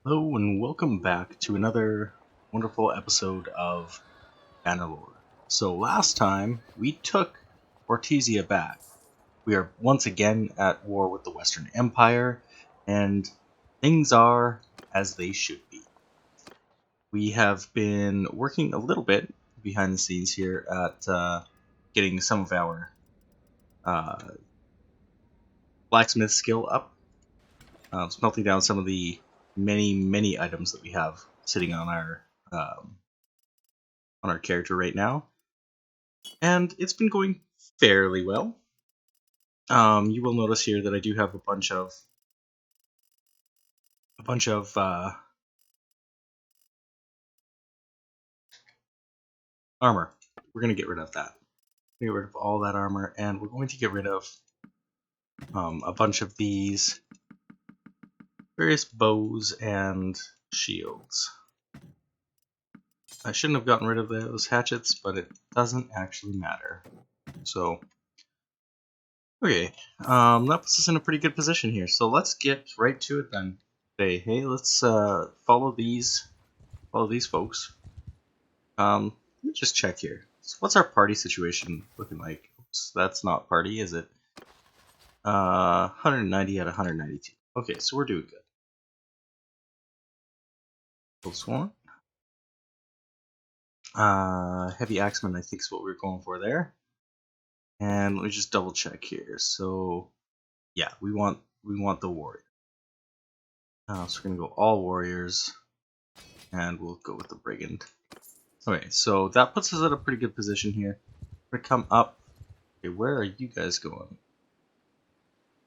Hello and welcome back to another wonderful episode of Bannerlord. So last time we took Ortesia back. We are once again at war with the Western Empire, and things are as they should be. We have been working a little bit behind the scenes here at getting some of our uh, blacksmith skill up, smelting down some of the many items that we have sitting um, on our character right now, and it's been going fairly well. You will notice here that I do have a bunch of armor. We're going to get rid of that. Get rid of all that armor, and we're going to get rid of a bunch of these various bows and shields. I shouldn't have gotten rid of those hatchets, but it doesn't actually matter. So, okay, that puts us in a pretty good position here. So let's get right to it then. Hey, let's follow these folks. Let me just check here. So what's our party situation looking like? Oops, that's not party, is it? 190 out of 192. Okay, so we're doing good. Close one. Heavy axeman, I think is what we're going for there. And let me just double check here. So, yeah, we want the warrior. So we're gonna go all warriors, and we'll go with the brigand. Okay, so that puts us at a pretty good position here. We're gonna come up. Okay, where are you guys going?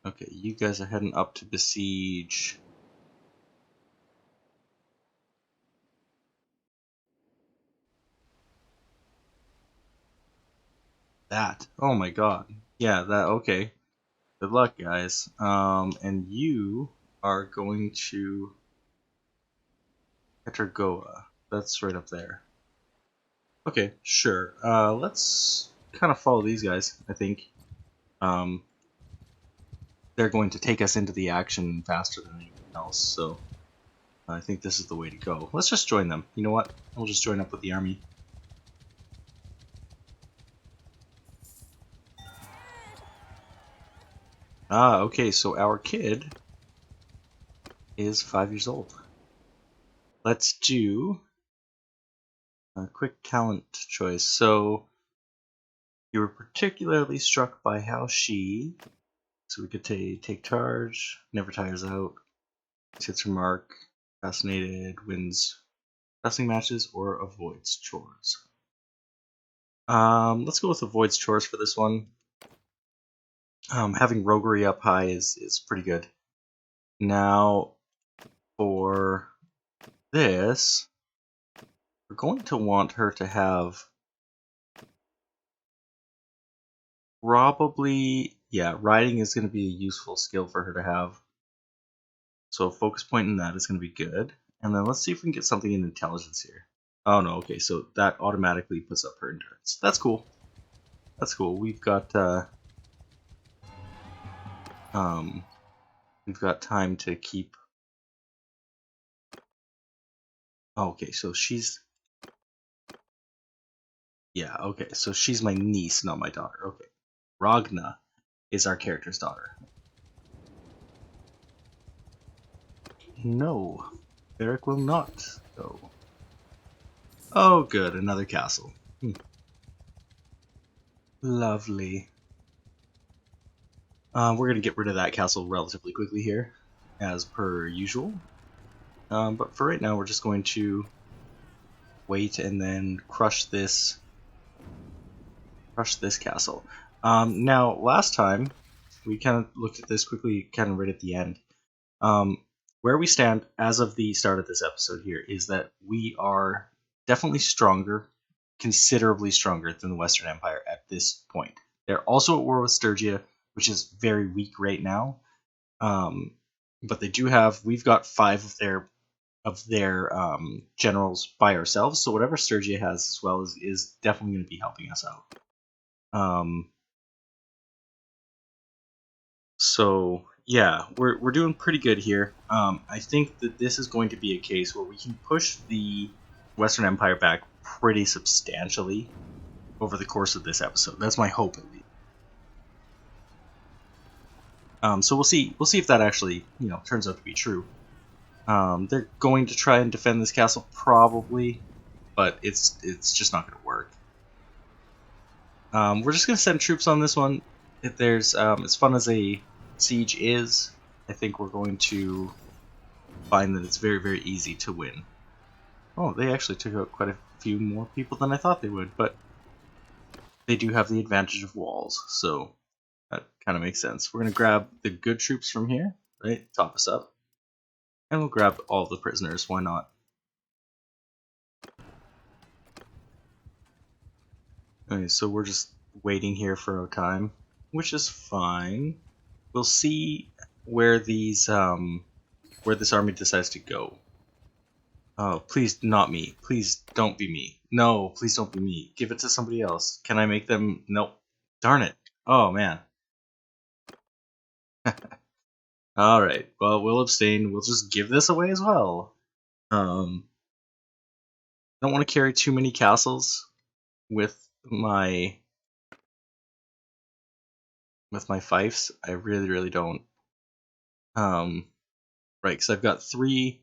Okay, you guys are heading up to besiege. That. Oh my god. Yeah, that. Okay. Good luck, guys. And you are going to Petragoa. That's right up there. Okay, sure. Let's kind of follow these guys, I think. Um, they're going to take us into the action faster than anything else, so I think this is the way to go. Let's just join them. You know what? We'll just join up with the army. Okay, so our kid is 5 years old. Let's do a quick talent choice. So you were particularly struck by how she, so we could take charge, never tires out, hits her mark, fascinated, wins wrestling matches, or avoids chores. Let's go with avoids chores for this one. Having roguery up high is pretty good. Now, for this, we're going to want her to have probably, yeah, riding is going to be a useful skill for her to have. So a focus point in that is going to be good. And then let's see if we can get something in intelligence here. Oh no, okay, so that automatically puts up her endurance. That's cool. That's cool. We've got time to keep. Oh, okay, so she's, yeah, okay, so she's my niece, not my daughter. Okay. Ragna is our character's daughter. No, Eric will not go. Oh, good, another castle. Lovely. We're going to get rid of that castle relatively quickly here, as per usual. But for right now, we're just going to wait and then crush this castle. Now, last time, we kind of looked at this quickly, kind of right at the end. Where we stand as of the start of this episode here is that we are definitely stronger, considerably stronger than the Western Empire at this point. They're also at war with Sturgia, which is very weak right now. But they do have, we've got 5 of their generals by ourselves, so whatever Sturgia has as well is definitely going to be helping us out. So yeah, we're doing pretty good here. I think that this is going to be a case where we can push the Western Empire back pretty substantially over the course of this episode. That's my hope, at least. So we'll see. We'll see if that actually, turns out to be true. They're going to try and defend this castle, probably, but it's just not going to work. We're just going to send troops on this one. If there's as fun as a siege is, I think we're going to find that it's very, very easy to win. Oh, they actually took out quite a few more people than I thought they would, but they do have the advantage of walls, so that kind of makes sense. We're going to grab the good troops from here, right? Top us up. And we'll grab all the prisoners, why not? Okay, so we're just waiting here for our time, which is fine. We'll see where these where this army decides to go. Oh, please not me. Please don't be me. No, please don't be me. Give it to somebody else. Can I make them? Nope. Darn it. Oh man. Alright, well, we'll abstain. We'll just give this away as well. Don't want to carry too many castles with my fiefs. I really, really don't. Right, because I've got 3.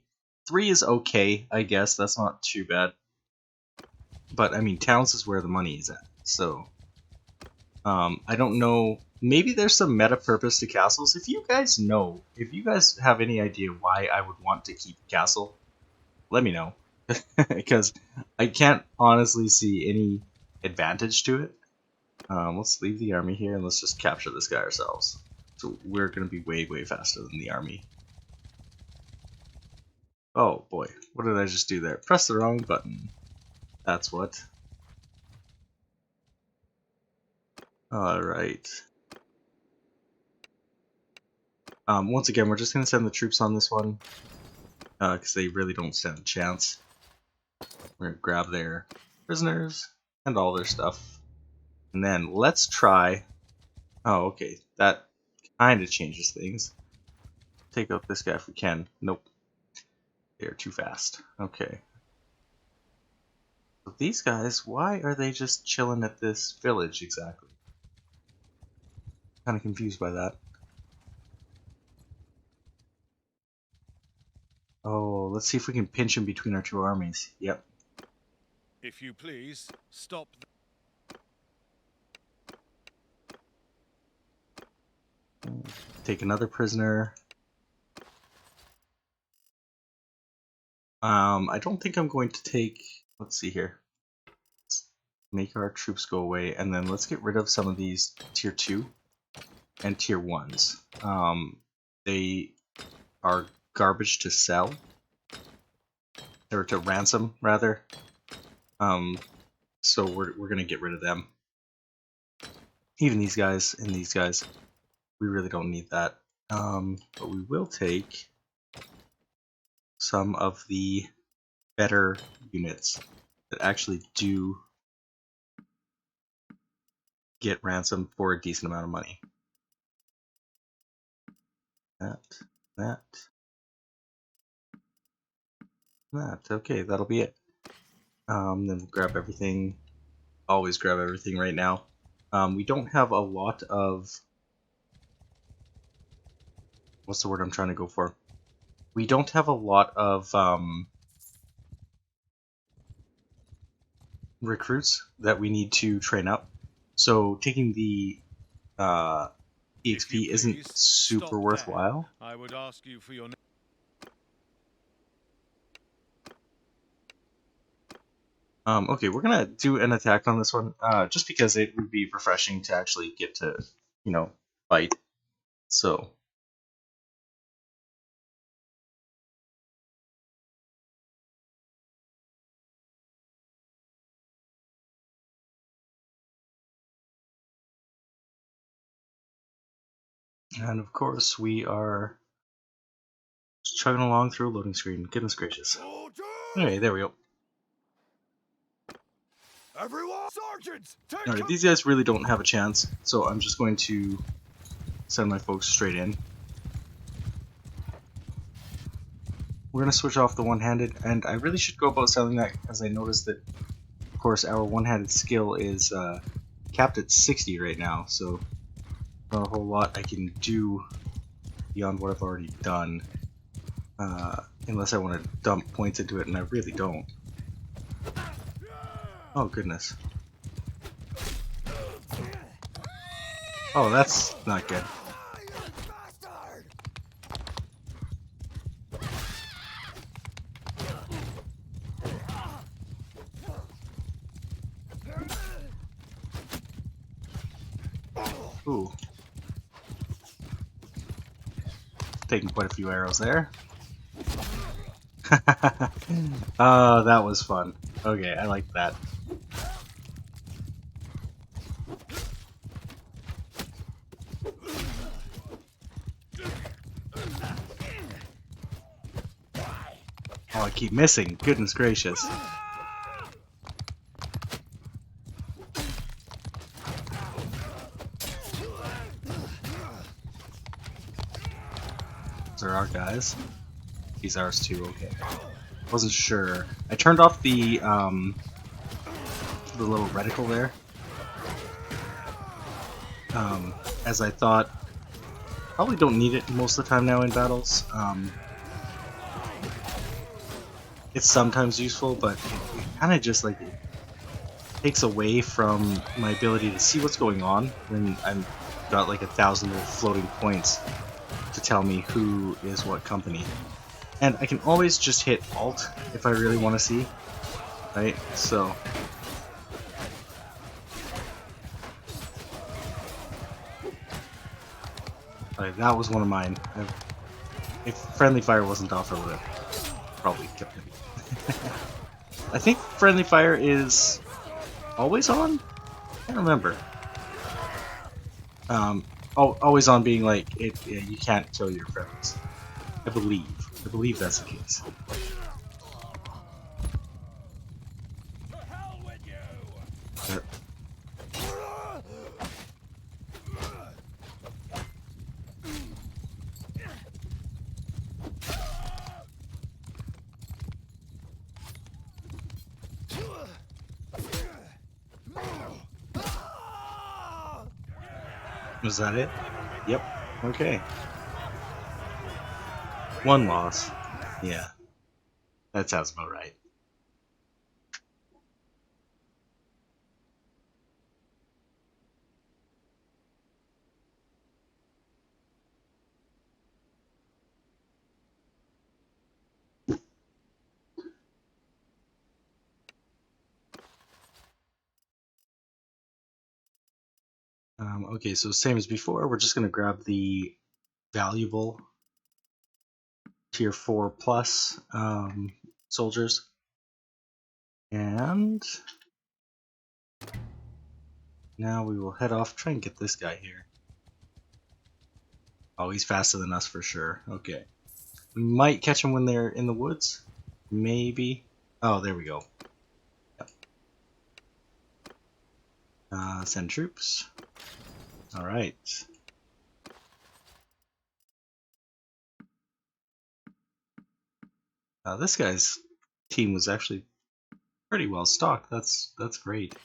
3 is okay, I guess. That's not too bad. But, I mean, towns is where the money is at. So, I don't know. Maybe there's some meta purpose to castles. If you guys know, if you guys have any idea why I would want to keep a castle, let me know. Because I can't honestly see any advantage to it. Let's leave the army here and let's just capture this guy ourselves. So we're going to be way, way faster than the army. Oh boy, what did I just do there? Press the wrong button. That's what. Alright. Once again, we're just going to send the troops on this one. Because they really don't stand a chance. We're going to grab their prisoners and all their stuff. And then let's try... Oh, okay. That kind of changes things. Take out this guy if we can. Nope. They're too fast. Okay. So these guys, why are they just chilling at this village exactly? Kind of confused by that. Oh, let's see if we can pinch him between our two armies. Yep. If you please, stop. Take another prisoner. I don't think I'm going to take... Let's see here. Let's make our troops go away, and then let's get rid of some of these tier 2 and tier 1s. They are garbage to sell. Or to ransom, rather. So we're gonna get rid of them. Even these guys and these guys. We really don't need that. But we will take some of the better units that actually do get ransom for a decent amount of money. That. Okay, that'll be it. Then we'll grab everything. Always grab everything right now. We don't have a lot of... What's the word I'm trying to go for? We don't have a lot of recruits that we need to train up. So taking the EXP isn't super worthwhile. I would ask you for your... Okay, we're gonna do an attack on this one, just because it would be refreshing to actually get to, fight. So. And of course, we are just chugging along through a loading screen. Goodness gracious. Okay, there we go. Everyone, sergeants, Alright, these guys really don't have a chance, so I'm just going to send my folks straight in. we're gonna switch off the one-handed, and I really should go about selling that because I noticed that, of course, our one-handed skill is capped at 60 right now, so not a whole lot I can do beyond what I've already done, unless I want to dump points into it, and I really don't. Oh goodness. Oh, that's not good. Ooh. Taking quite a few arrows there. Oh, that was fun. Okay, I like that. Oh, I keep missing. Goodness gracious. Those are our guys. These are ours too, okay. Wasn't sure. I turned off the little reticle there. As I thought, probably don't need it most of the time now in battles. It's sometimes useful, but it kind of just like takes away from my ability to see what's going on when I'm got like 1,000 little floating points to tell me who is what company. And I can always just hit Alt if I really want to see, right? So like, that was one of mine. If friendly fire wasn't off, I would have probably kept it. I think friendly fire is always on? I can't remember. Always on being like, you can't kill your friends. I believe that's the case. But, was that it? Yep. Okay. One loss. Yeah. That sounds about right. Okay, so same as before, we're just going to grab the valuable tier 4 plus soldiers. And now we will head off, try and get this guy here. Oh, he's faster than us for sure. Okay. We might catch him when they're in the woods. Maybe. Oh, there we go. Yep. Send troops. Alright. This guy's team was actually pretty well stocked. That's great.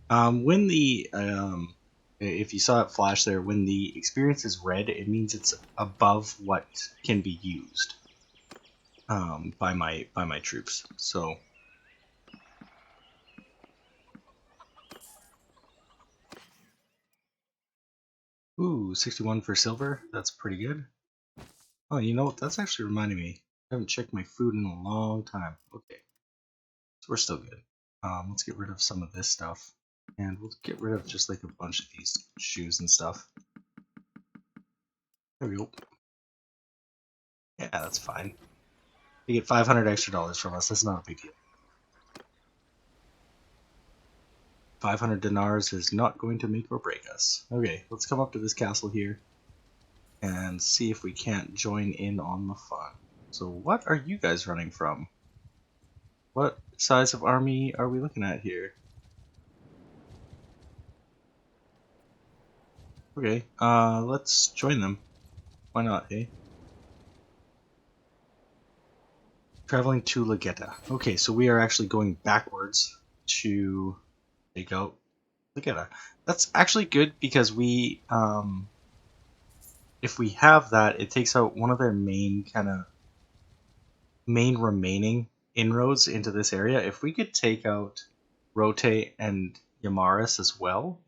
When the if you saw it flash there, when the experience is red, it means it's above what can be used by my troops. So ooh, 61 for silver. That's pretty good. Oh, you know what? That's actually reminding me. I haven't checked my food in a long time. Okay, so we're still good. Let's get rid of some of this stuff, and we'll get rid of just like a bunch of these shoes and stuff. There we go. Yeah, that's fine. You get $500 extra from us. That's not a big deal. 500 dinars is not going to make or break us. Okay, let's come up to this castle here and see if we can't join in on the fun. So what are you guys running from? What size of army are we looking at here? Okay, let's join them. Why not, hey? Traveling to Legetta. Okay, so we are actually going backwards to take out Legetta. That's actually good because we, if we have that, it takes out one of their main remaining inroads into this area. If we could take out Rote and Yamaris as well,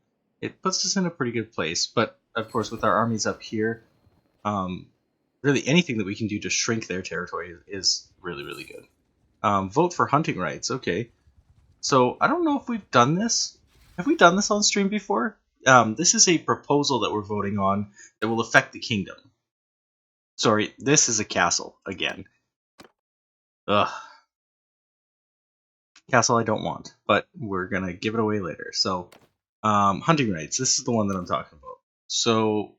it puts us in a pretty good place. But of course, with our armies up here, really anything that we can do to shrink their territory is really, really good. Vote for hunting rights. Okay. So I don't know if we've done this. Have we done this on stream before? This is a proposal that we're voting on that will affect the kingdom. Sorry, this is a castle again. Ugh. Castle I don't want, but we're gonna give it away later. So, hunting rights. This is the one that I'm talking about. So,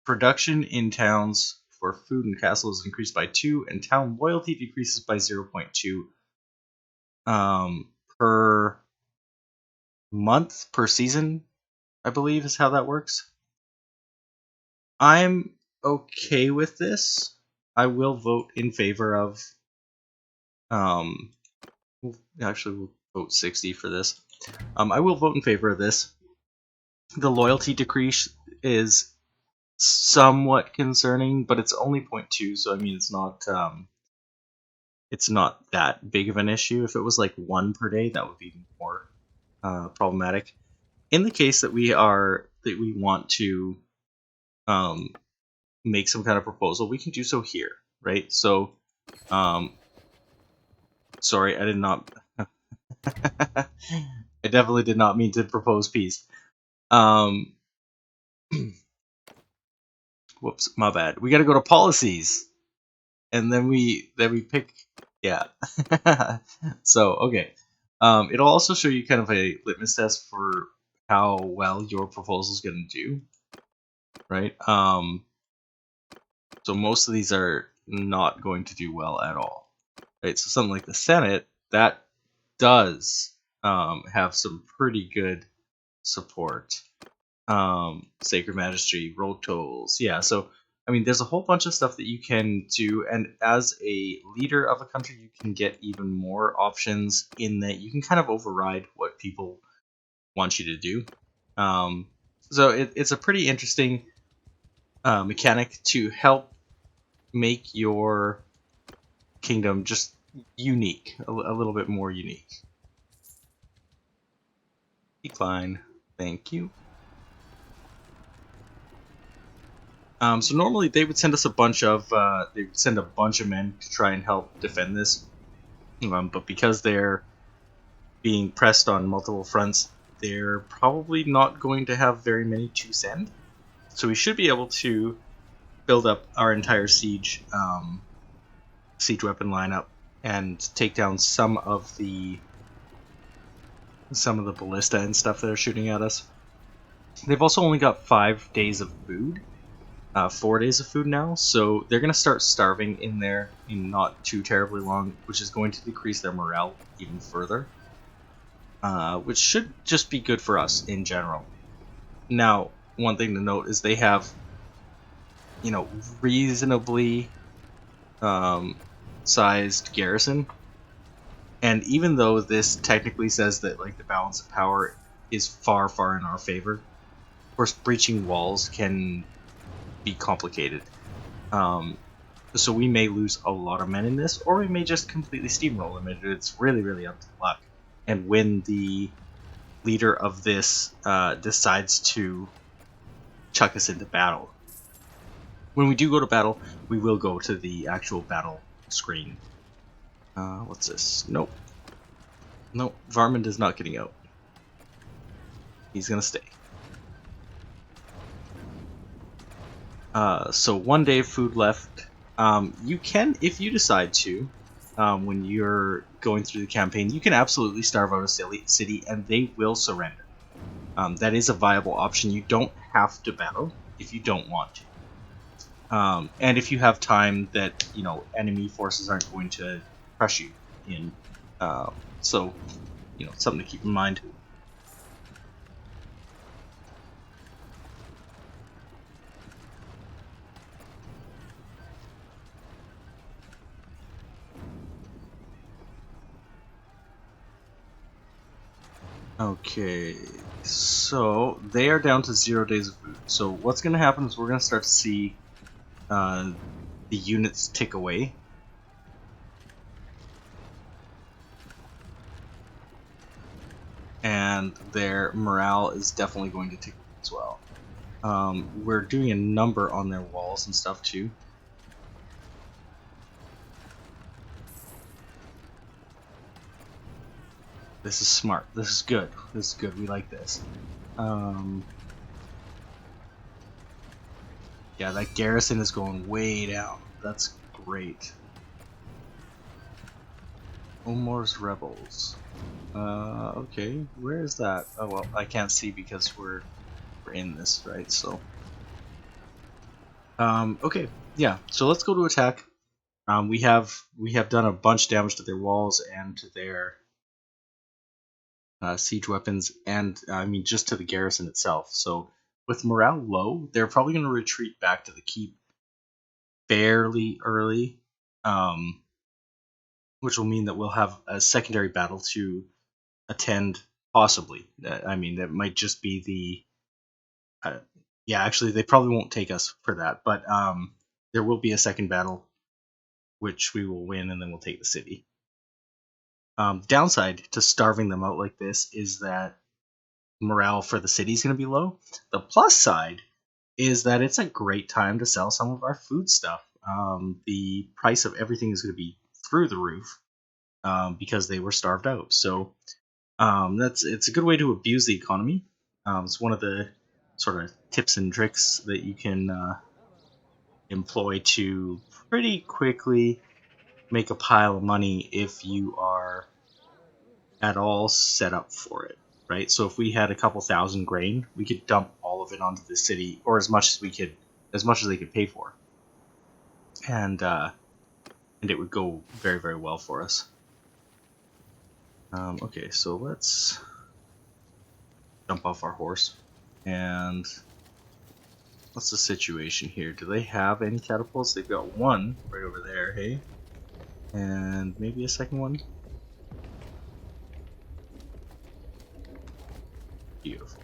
production in towns for food and castles is increased by 2, and town loyalty decreases by 0.2 per month per season, I believe is how that works. I'm okay with this. I will vote in favor of. Actually, we'll vote 60 for this. I will vote in favor of this. The loyalty decrease is somewhat concerning, but it's only 0.2, so I mean it's not that big of an issue. If it was like 1 per day, that would be more problematic. In the case that we want to make some kind of proposal, we can do so here, right? So, sorry, I did not. I definitely did not mean to propose peace. Whoops, my bad. We got to go to policies, and then we pick. Yeah. So okay, it'll also show you kind of a litmus test for how well your proposal is going to do, right? So most of these are not going to do well at all, right? So something like the Senate that does have some pretty good support. Sacred Magistry, roll tolls. Yeah, so I mean, there's a whole bunch of stuff that you can do, and as a leader of a country, you can get even more options in that you can kind of override what people want you to do. So it's a pretty interesting mechanic to help make your kingdom just unique, a little bit more unique. Decline. Thank you. So normally they would send us a bunch of men to try and help defend this, but because they're being pressed on multiple fronts, they're probably not going to have very many to send. So we should be able to build up our entire siege weapon lineup and take down some of the ballista and stuff that are shooting at us. They've also only got 5 days of food. 4 days of food now, so they're going to start starving in there in not too terribly long, which is going to decrease their morale even further, which should just be good for us in general. Now, one thing to note is they have, reasonably sized garrison, and even though this technically says that like the balance of power is far, far in our favor, of course, breaching walls can be complicated. So we may lose a lot of men in this, or we may just completely steamroll them. It's really, really up to luck. And when the leader of this decides to chuck us into battle. When we do go to battle, we will go to the actual battle screen. What's this? Nope. Nope. Varmund is not getting out. He's gonna stay. So 1 day of food left. You can, if you decide to, when you're going through the campaign, you can absolutely starve out a city and they will surrender. That is a viable option. You don't have to battle if you don't want to. And if you have time that, enemy forces aren't going to crush you in. So, something to keep in mind. Okay, so they are down to 0 days of food. So what's going to happen is we're going to start to see the units tick away. And their morale is definitely going to tick away as well. We're doing a number on their walls and stuff too. This is smart. This is good. This is good. We like this. Yeah, that garrison is going way down. That's great. Omor's rebels. Okay. Where is that? Oh well, I can't see because we're in this, right? So. Okay. Yeah. So let's go to attack. We have done a bunch of damage to their walls and to their siege weapons, and I mean just to the garrison itself. So with morale low, they're probably going to retreat back to the keep fairly early, which will mean that we'll have a secondary battle to attend, possibly. I mean, that might just be the. Yeah, actually, they probably won't take us for that, but there will be a second battle, which we will win, and then we'll take the city. Downside to starving them out like this is that morale for the city is going to be low. The plus side is that it's a great time to sell some of our food stuff. The price of everything is going to be through the roof because they were starved out. So it's a good way to abuse the economy. It's one of the sort of tips and tricks that you can employ to pretty quickly make a pile of money if you are at all set up for it, right? So if we had a couple thousand grain, we could dump all of it onto the city, or as much as they could pay for, and it would go very, very well for us. Okay, so let's jump off our horse, and what's the situation here? Do they have any catapults? They've got one right over there, hey, and maybe a second one. Beautiful.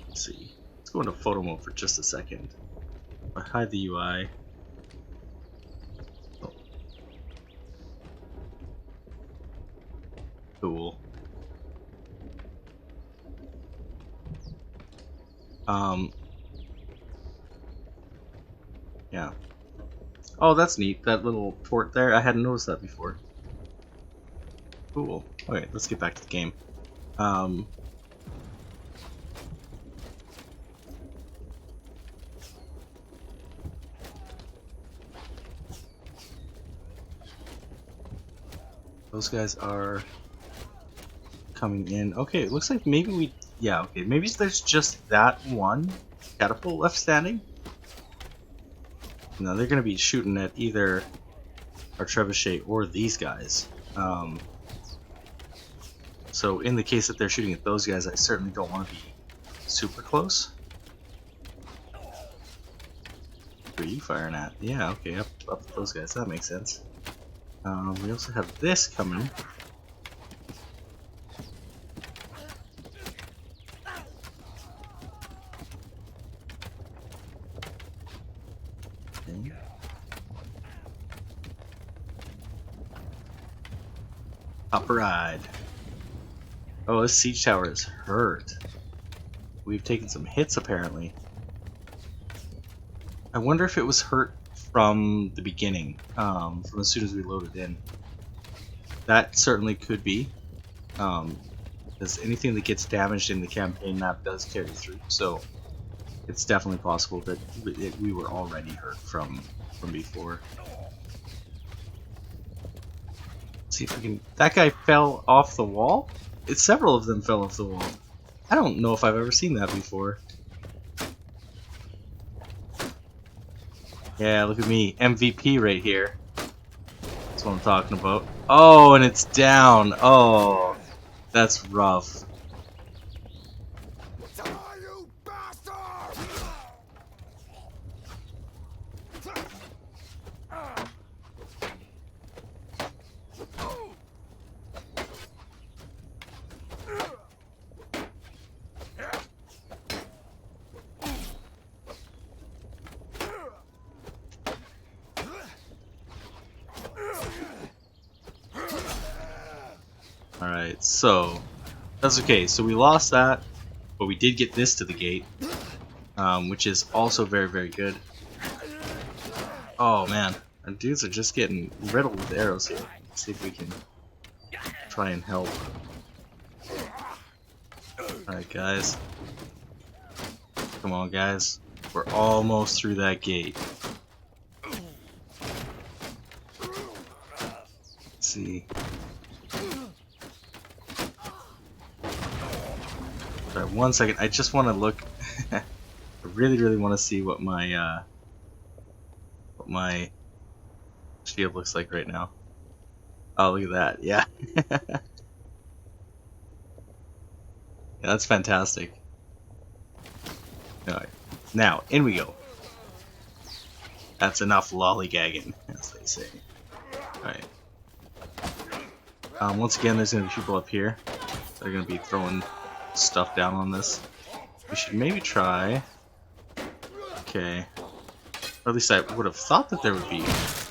Let's see. Let's go into photo mode for just a second. I hide the UI. Oh. Cool. Yeah. Oh, that's neat. That little port there. I hadn't noticed that before. Cool. Okay, let's get back to the game. Those guys are coming in. Okay, it looks like maybe we... Yeah, okay. Maybe there's just that one catapult left standing. No, they're going to be shooting at either our trebuchet or these guys. So in the case that they're shooting at those guys, I certainly don't want to be super close. Who are you firing at? Yeah, okay, up at those guys. That makes sense. We also have this coming. Okay. Hop a ride. Oh, this siege tower is hurt. We've taken some hits apparently. I wonder if it was hurt from the beginning, from as soon as we loaded in. That certainly could be, because anything that gets damaged in the campaign map does carry through. So it's definitely possible that we were already hurt from before. Let's see if we can. That guy fell off the wall. Several of them fell off the wall. I don't know if I've ever seen that before. Yeah, look at me, MVP right here. That's what I'm talking about. Oh, and it's down. Oh, that's rough. You bastard! Alright, so that's okay. So we lost that, but we did get this to the gate, which is also very, very good. Oh man, our dudes are just getting riddled with arrows here. Let's see if we can try and help. Alright guys. Come on guys. We're almost through that gate. Let's see. Alright, 1 second. I just want to look. I really, really want to see what my shield looks like right now. Oh, look at that. Yeah. Yeah, that's fantastic. Alright. Now, in we go. That's enough lollygagging, as they say. Alright. Once again, there's going to be people up here. They're going to be throwing stuff down on this. We should maybe try... Okay. Or at least I would have thought that there would be...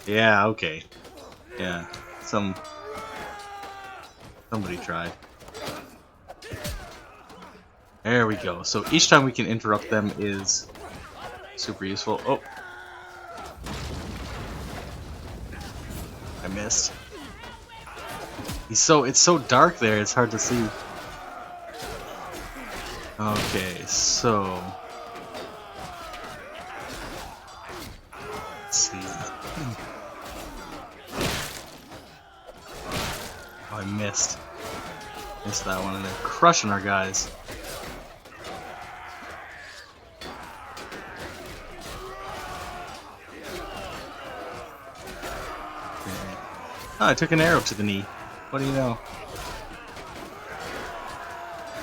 Yeah, okay. Yeah. Somebody tried. There we go. So each time we can interrupt them is super useful. Oh! I missed. It's so dark there, it's hard to see. Okay, so... Let's see. Oh, I missed. Missed that one, and they're crushing our guys. Oh, I took an arrow to the knee. What do you know?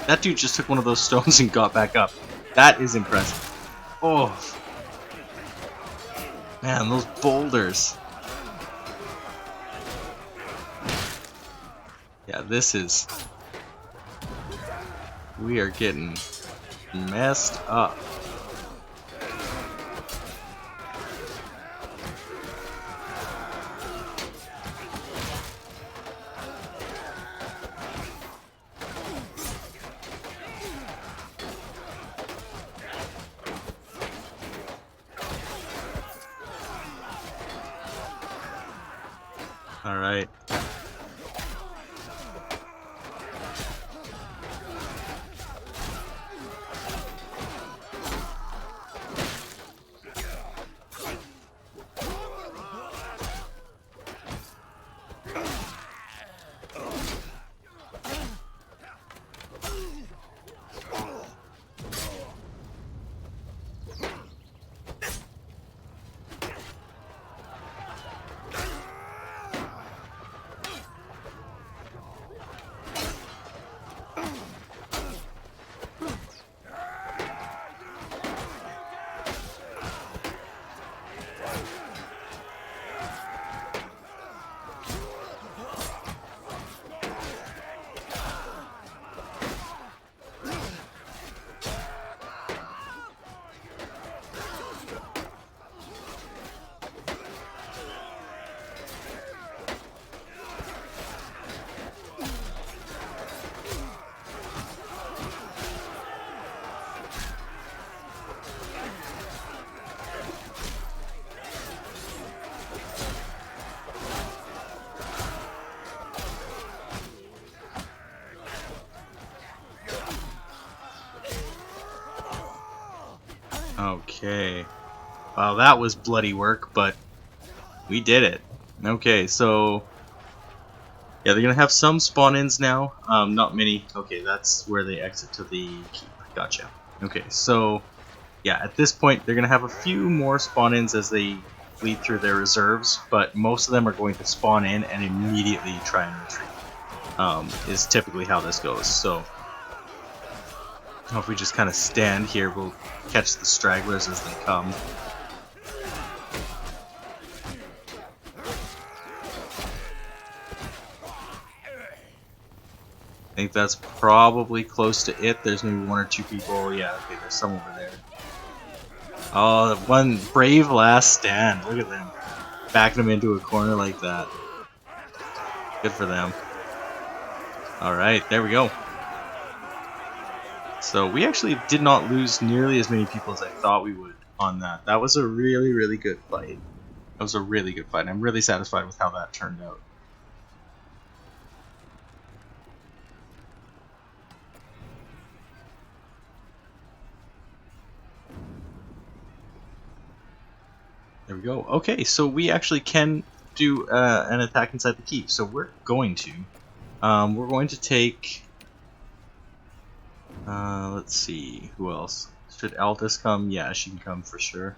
That dude just took one of those stones and got back up. That is impressive. Oh. Man, those boulders. Yeah, this is... We are getting messed up. Alright. Okay. Wow, that was bloody work, but we did it. Okay, so... Yeah, they're gonna have some spawn-ins now. Not many. Okay, that's where they exit to the keep. Gotcha. Okay, so... Yeah, at this point, they're gonna have a few more spawn-ins as they lead through their reserves, but most of them are going to spawn in and immediately try and retreat. Is typically how this goes, so... If we just kind of stand here, we'll catch the stragglers as they come. I think that's probably close to it. There's maybe 1 or 2 people. Yeah, okay, there's some over there. Oh, one brave last stand. Look at them. Backing them into a corner like that. Good for them. Alright, there we go. So we actually did not lose nearly as many people as I thought we would on that. That was a really, really good fight. That was a really good fight. I'm really satisfied with how that turned out. There we go. Okay, so we actually can do an attack inside the keep. So we're going to. We're going to take... let's see, who else? Should Aldous come? Yeah, she can come for sure.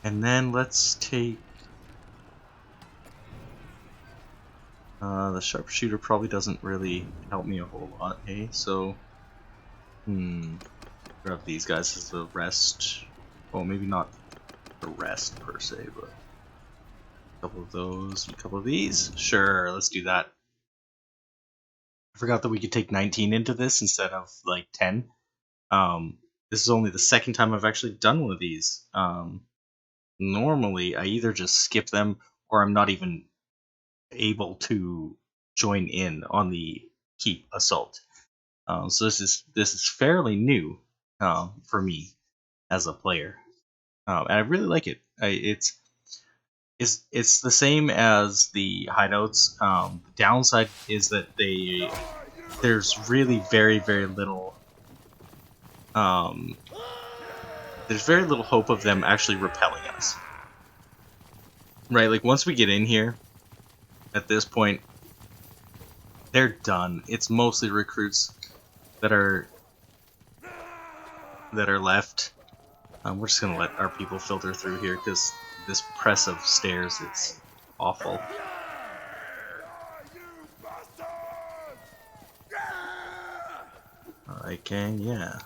And then let's take... the sharpshooter probably doesn't really help me a whole lot, hey? So, grab these guys as the rest. Well, maybe not the rest per se, but a couple of those, and a couple of these. Sure, let's do that. I forgot that we could take 19 into this instead of like 10. This is only the second time I've actually done one of these. Normally, I either just skip them or I'm not even able to join in on the keep assault. So this is fairly new for me as a player, and I really like it. It's the same as the hideouts. The downside is that there's really very little there's very little hope of them actually repelling us. Right, like once we get in here, at this point, they're done. It's mostly recruits that are left. We're just gonna let our people filter through here because this press of stairs is awful. Alright, gang, yeah.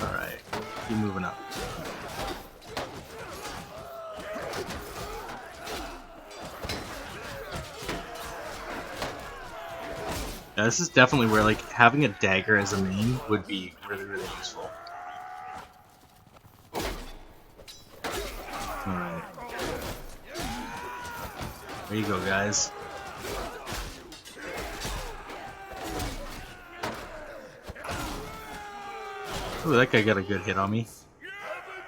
Alright, keep moving up. Yeah, this is definitely where like having a dagger as a main would be really useful. Alright. There you go, guys. Ooh, that guy got a good hit on me.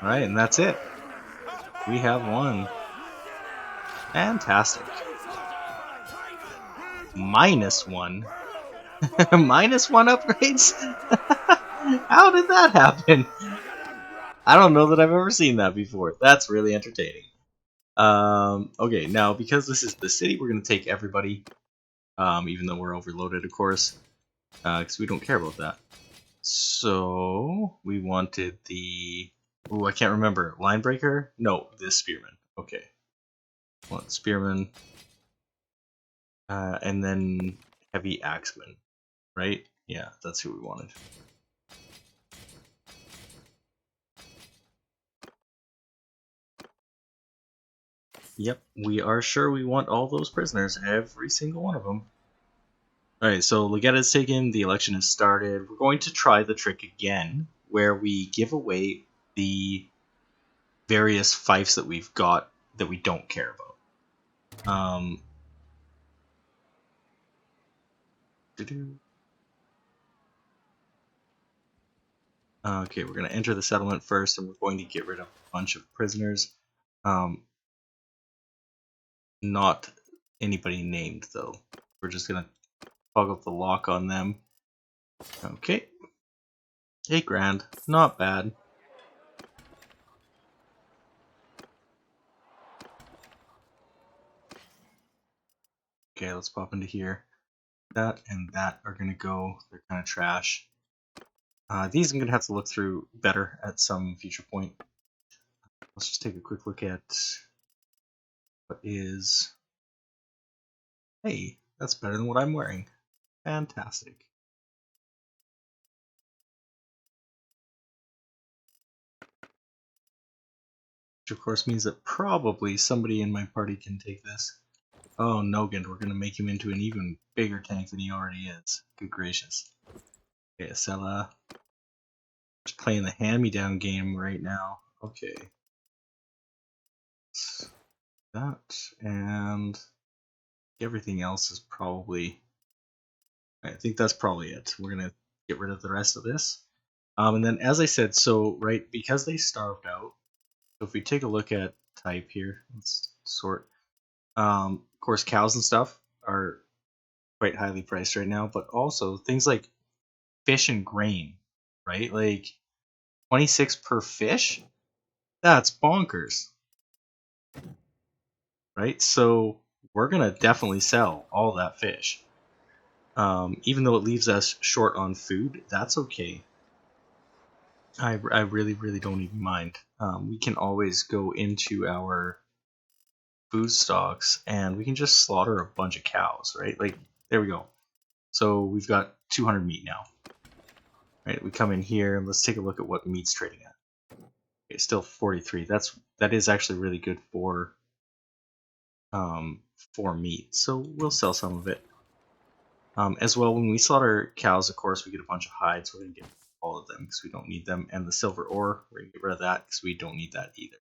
Alright, and that's it. We have won. Fantastic. -1. -1 upgrades? How did that happen? I don't know that I've ever seen that before. That's really entertaining. Okay, now because this is the city, we're going to take everybody, even though we're overloaded, of course, because we don't care about that. So, we wanted the... Ooh, I can't remember. Linebreaker? No, this Spearman. Okay. Want Spearman. And then Heavy Axeman, right? Yeah, that's who we wanted. Yep, we are sure we want all those prisoners, every single one of them. Alright, so Legetta is taken, the election has started. We're going to try the trick again, where we give away the various fiefs that we've got that we don't care about. Okay, we're going to enter the settlement first, and we're going to get rid of a bunch of prisoners. Not anybody named, though. We're just going to plug up the lock on them. Okay. 8 grand. Not bad. Okay, let's pop into here. That and that are going to go. They're kind of trash. These I'm going to have to look through better at some future point. Let's just take a quick look at what is... Hey, that's better than what I'm wearing. Fantastic. Which of course means that probably somebody in my party can take this. Oh, Nogand, we're gonna make him into an even bigger tank than he already is. Good gracious. Okay, Acela. Just playing the hand-me-down game right now. Okay. That, and everything else is probably... I think that's probably it. We're gonna get rid of the rest of this. And then, as I said, so, right, because they starved out, so if we take a look at type here, let's sort. Of course, cows and stuff are quite highly priced right now, but also things like fish and grain, right? Like 26 per fish? That's bonkers, right? So we're going to definitely sell all that fish. Even though it leaves us short on food, that's okay. I really, really don't even mind. We can always go into our food stocks and we can just slaughter a bunch of cows, right? Like, there we go. So we've got 200 meat now. Right, we come in here and let's take a look at what meat's trading at. Okay, still 43. That is actually really good for meat. So we'll sell some of it. As well, when we slaughter cows, of course, we get a bunch of hides. We're gonna get all of them because we don't need them, and the silver ore, we're gonna get rid of that because we don't need that either.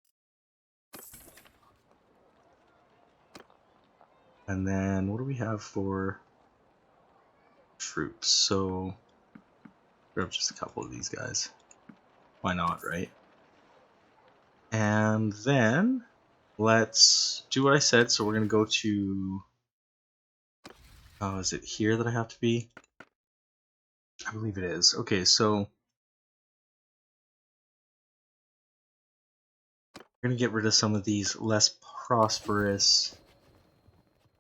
And then what do we have for troops? So grab just a couple of these guys. Why not, right? And then let's do what I said. So we're gonna go to... Oh, is it here that I have to be? I believe it is. Okay, so we're gonna get rid of some of these less prosperous...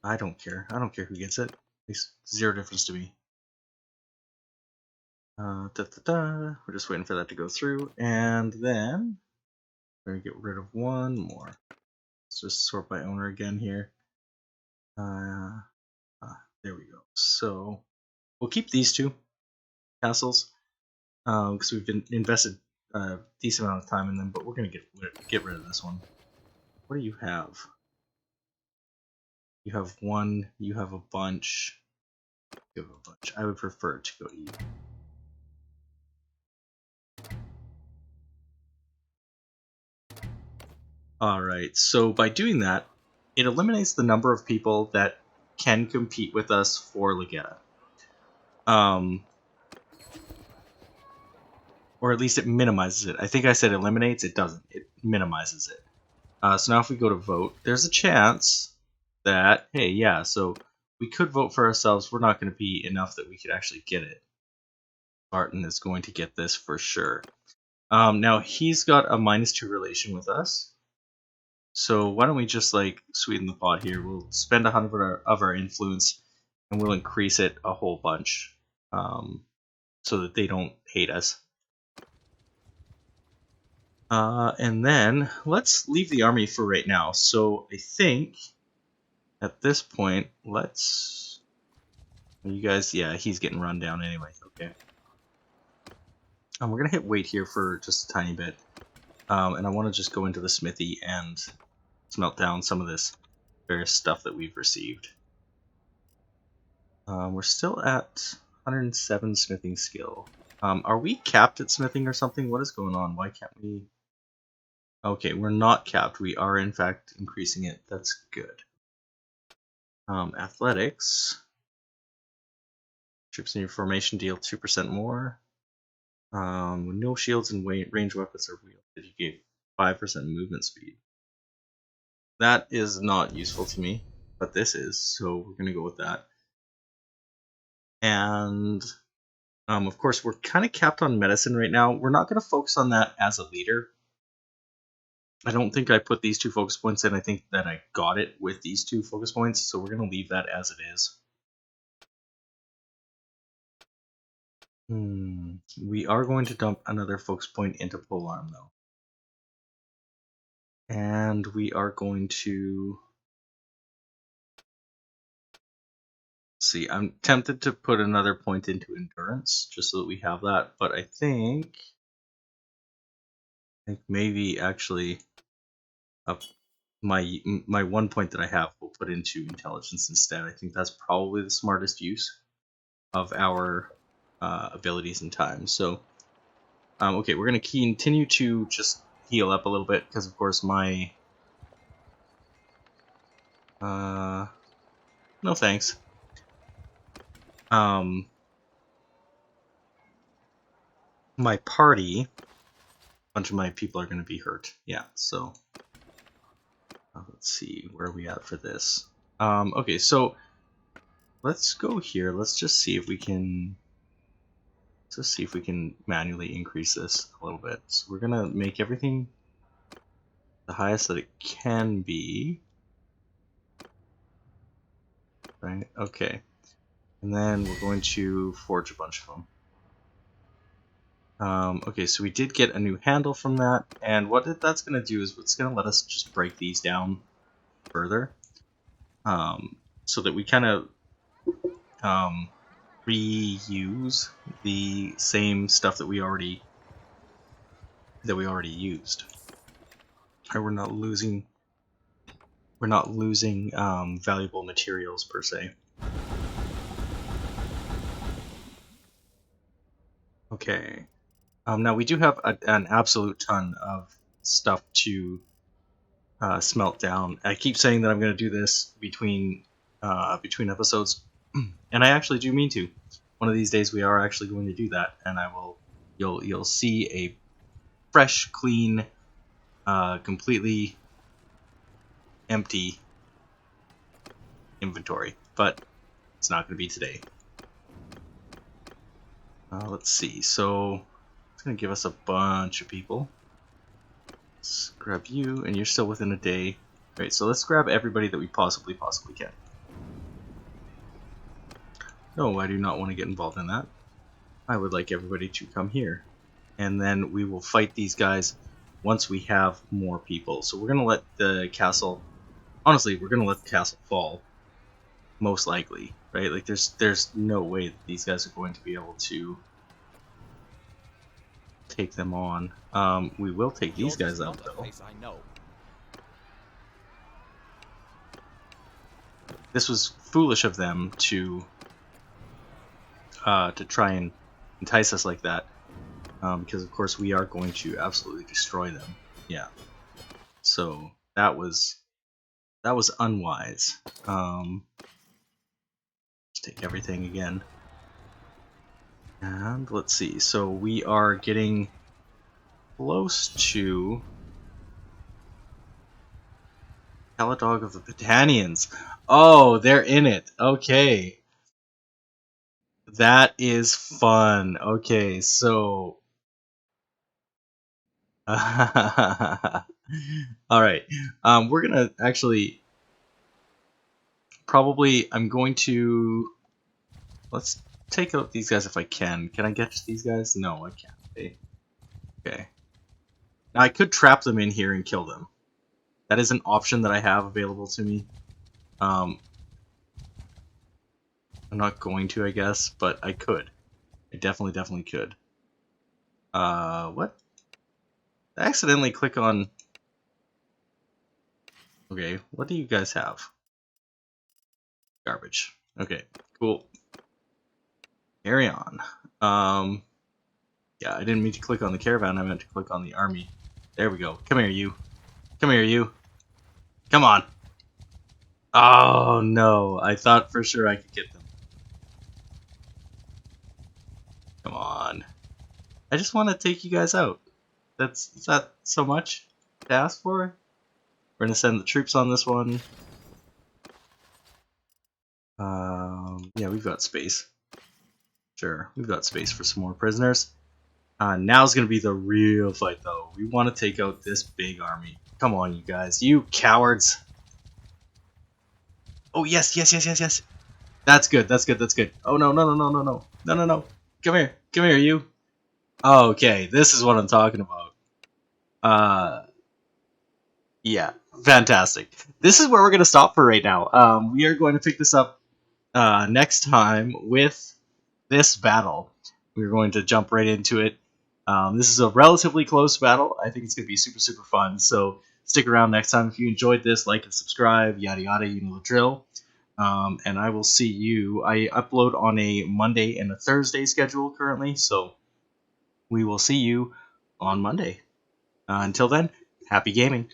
I don't care. I don't care who gets it. Makes zero difference to me. We're just waiting for that to go through, and then we're gonna get rid of one more. Let's just sort by owner again here. There we go. So we'll keep these two castles because we've invested a decent amount of time in them, but we're gonna get rid of this one. What do you have? You have one. You have a bunch. You have a bunch. I would prefer it to go to you. Alright, so by doing that, it eliminates the number of people that can compete with us for Legetta. Or at least it minimizes it. I think I said eliminates, it doesn't. It minimizes it. So now if we go to vote, there's a chance that, hey, yeah, so we could vote for ourselves. We're not going to be enough that we could actually get it. Barton is going to get this for sure. Now, he's got a -2 relation with us. So why don't we just like sweeten the pot here? We'll spend 100 of our influence, and we'll increase it a whole bunch, so that they don't hate us. And then let's leave the army for right now. So I think at this point, let's... You guys, yeah, he's getting run down anyway. Okay. We're gonna hit wait here for just a tiny bit, and I want to just go into the smithy and smelt down some of this various stuff that we've received. We're still at 107 smithing skill. Are we capped at smithing or something? What is going on? Why can't we... Okay, we're not capped. We are, in fact, increasing it. That's good. Athletics. Troops in your formation deal 2% more. No shields and range weapons are wielded. You get 5% movement speed. That is not useful to me, but this is, so we're going to go with that. And, of course, we're kind of capped on medicine right now. We're not going to focus on that as a leader. I don't think I put these 2 focus points in. I think that I got it with these 2 focus points, so we're going to leave that as it is. We are going to dump another focus point into Polearm, though. And we are going to... See, I'm tempted to put another point into Endurance, just so that we have that, but I think maybe actually up my 1 point that I have will put into intelligence instead. I think that's probably the smartest use of our abilities and time. So, okay, we're going to continue to just heal up a little bit because, of course, my no thanks. My party, a bunch of my people are going to be hurt. Yeah, so let's see, where are we at for this? Okay, so let's go here. Let's just see if we can. Let's see if we can manually increase this a little bit. So we're gonna make everything the highest that it can be. Right? Okay. And then we're going to forge a bunch of them. Okay, so we did get a new handle from that, and what that's going to do is it's going to let us just break these down further, so that we kind of reuse the same stuff that we already used. Or we're not losing valuable materials per se. Okay. Now we do have an absolute ton of stuff to smelt down. I keep saying that I'm going to do this between episodes, and I actually do mean to. One of these days we are actually going to do that, and I will. You'll see a fresh, clean, completely empty inventory, but it's not going to be today. Let's see. So it's going to give us a bunch of people. Let's grab you, and you're still within a day. Great, so let's grab everybody that we possibly can. No, I do not want to get involved in that. I would like everybody to come here. And then we will fight these guys once we have more people. So we're going to let the castle... Honestly, we're going to let the castle fall. Most likely, right? Like, there's no way that these guys are going to be able to take them on. We will take these guys out, though. This was foolish of them to try and entice us like that, because of course we are going to absolutely destroy them. Yeah. So that was unwise. Let's take everything again. And let's see. So we are getting close to Caladog of the Britannians. Oh, they're in it. Okay. That is fun. Okay, so all right. We're gonna actually probably. I'm going to let's take out these guys if I can. Can I get to these guys? No, I can't. Okay. Now I could trap them in here and kill them. That is an option that I have available to me. I'm not going to, I guess, but I could. I definitely could. What? I accidentally click on... Okay, what do you guys have? Garbage. Okay, cool. Carry on. Yeah, I didn't mean to click on the caravan, I meant to click on the army. There we go. Come here, you. Come here, you. Come on. Oh, no. I thought for sure I could get them. Come on. I just want to take you guys out. Is that so much to ask for? We're going to send the troops on this one. Yeah, we've got space. Sure, we've got space for some more prisoners. Now's going to be the real fight, though. We want to take out this big army. Come on, you guys. You cowards. Oh, yes. That's good. Oh, no. Come here, you. Okay, this is what I'm talking about. Yeah, fantastic. This is where we're going to stop for right now. We are going to pick this up next time with this battle. We're going to jump right into it. This is a relatively close battle. I think it's going to be super, super fun. So stick around next time. If you enjoyed this, like and subscribe, yada yada, you know the drill. And I will see you. I upload on a Monday and a Thursday schedule currently, so we will see you on Monday. Until then, happy gaming.